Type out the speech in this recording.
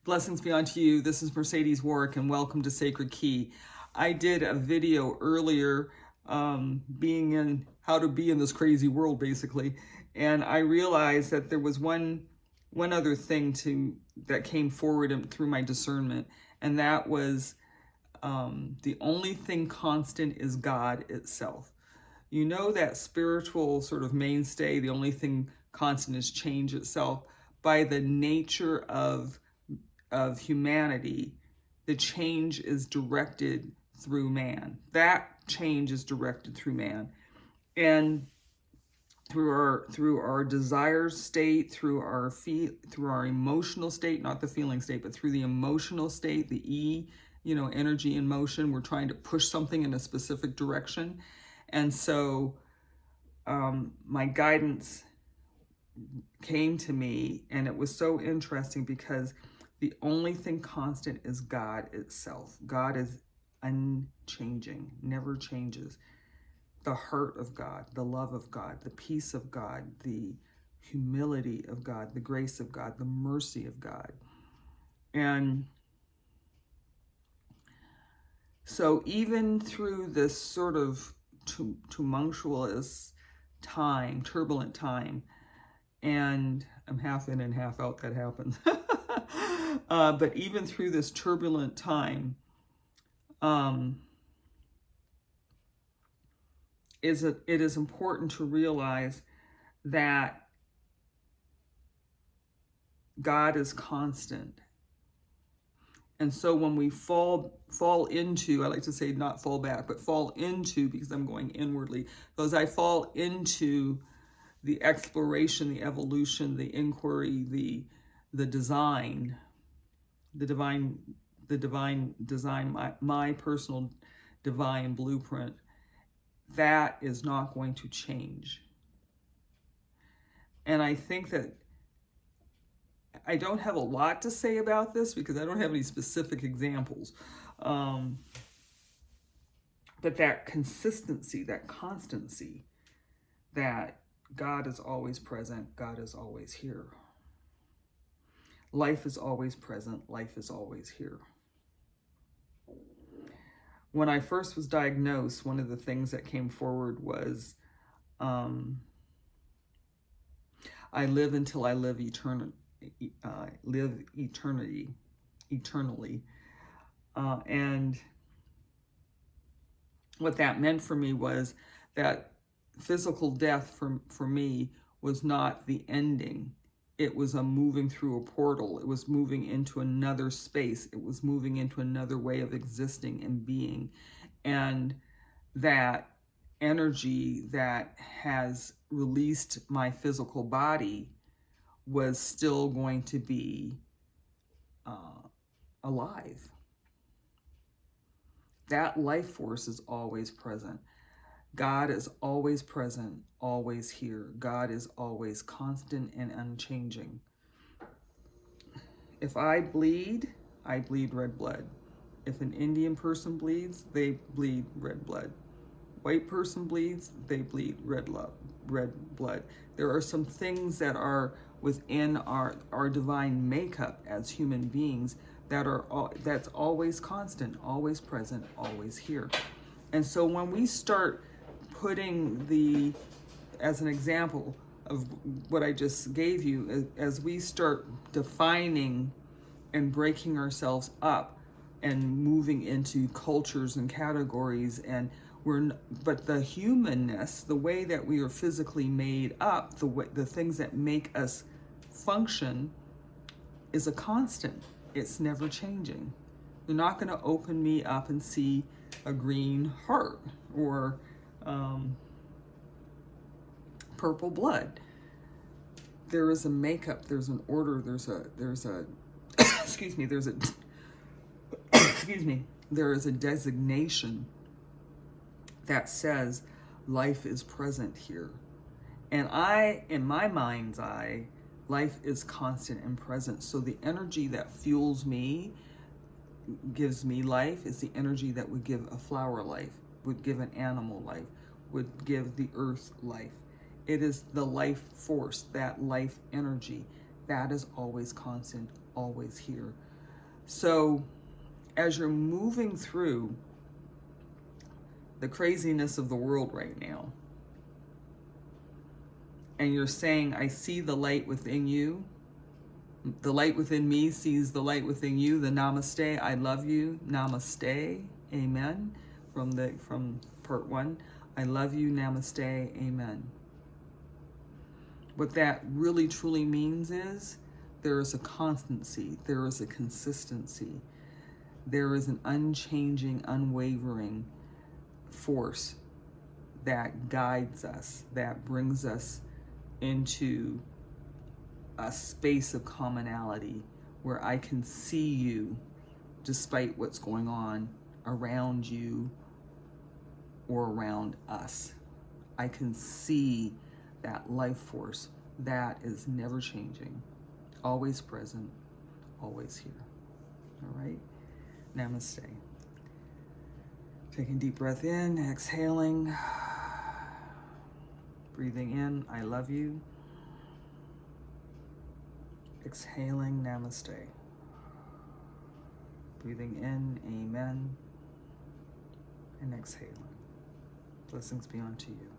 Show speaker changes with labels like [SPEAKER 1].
[SPEAKER 1] Blessings be unto you. This is Mercedes Warrick, and welcome to Sacred Key. I did a video earlier, being in how to be in this crazy world, basically, and I realized that there was one other thing that came forward through my discernment, and that was the only thing constant is God itself. You know, that spiritual sort of mainstay, the only thing constant is change itself. By the nature of humanity, the change is directed through man. That change is directed through man, and through our desire state, through our emotional state, not the feeling state, but through the emotional state, the E, energy in motion. We're trying to push something in a specific direction, and so my guidance came to me, and it was so interesting because the only thing constant is God itself. God is unchanging, never changes. The heart of God, the love of God, the peace of God, the humility of God, the grace of God, the mercy of God. And so even through this sort of tumultuous time, turbulent time, and I'm half in and half out, that happens. But even through this turbulent time, it is important to realize that God is constant. And so when we fall into, I like to say not fall back, but fall into, because I'm going inwardly, because I fall into the exploration, the evolution, the inquiry, the design, the divine design, my personal divine blueprint, that is not going to change. And I think that I don't have a lot to say about this because I don't have any specific examples. But that consistency, that constancy, that God is always present, God is always here. Life is always present, life is always here. When I first was diagnosed, one of the things that came forward was, I live until I live eternally. And what that meant for me was that physical death for me was not the ending. It was a moving through a portal. It was moving into another space. It was moving into another way of existing and being. And that energy that has released my physical body was still going to be alive. That life force is always present. God is always present, always here. God is always constant and unchanging. If I bleed red blood. If an Indian person bleeds, they bleed red blood. White person bleeds, they bleed red blood. There are some things that are within our divine makeup as human beings that's always constant, always present, always here. And so when we start putting as an example of what I just gave you, as we start defining and breaking ourselves up and moving into cultures and categories, and but the humanness, the way that we are physically made up, the things that make us function, is a constant. It's never changing. You're not going to open me up and see a green heart or purple blood. There is a makeup, there's an order, there's a there is a designation that says life is present here. And in my mind's eye, life is constant and present. So the energy that fuels me, gives me life, is the energy that would give a flower life, would give an animal life, would give the earth life. It is the life force, that life energy, that is always constant, always here. So as you're moving through the craziness of the world right now, and you're saying, I see the light within you, the light within me sees the light within you, the namaste, I love you, namaste, amen, from part 1, I love you, namaste, amen. What that really truly means is there is a constancy, there is a consistency, there is an unchanging, unwavering force that guides us, that brings us into a space of commonality where I can see you despite what's going on around you or around us. I can see that life force that is never changing, always present, always here. All right? Namaste. Taking a deep breath in, exhaling. Breathing in, I love you. Exhaling, namaste. Breathing in, amen. And exhaling. Blessings be unto you.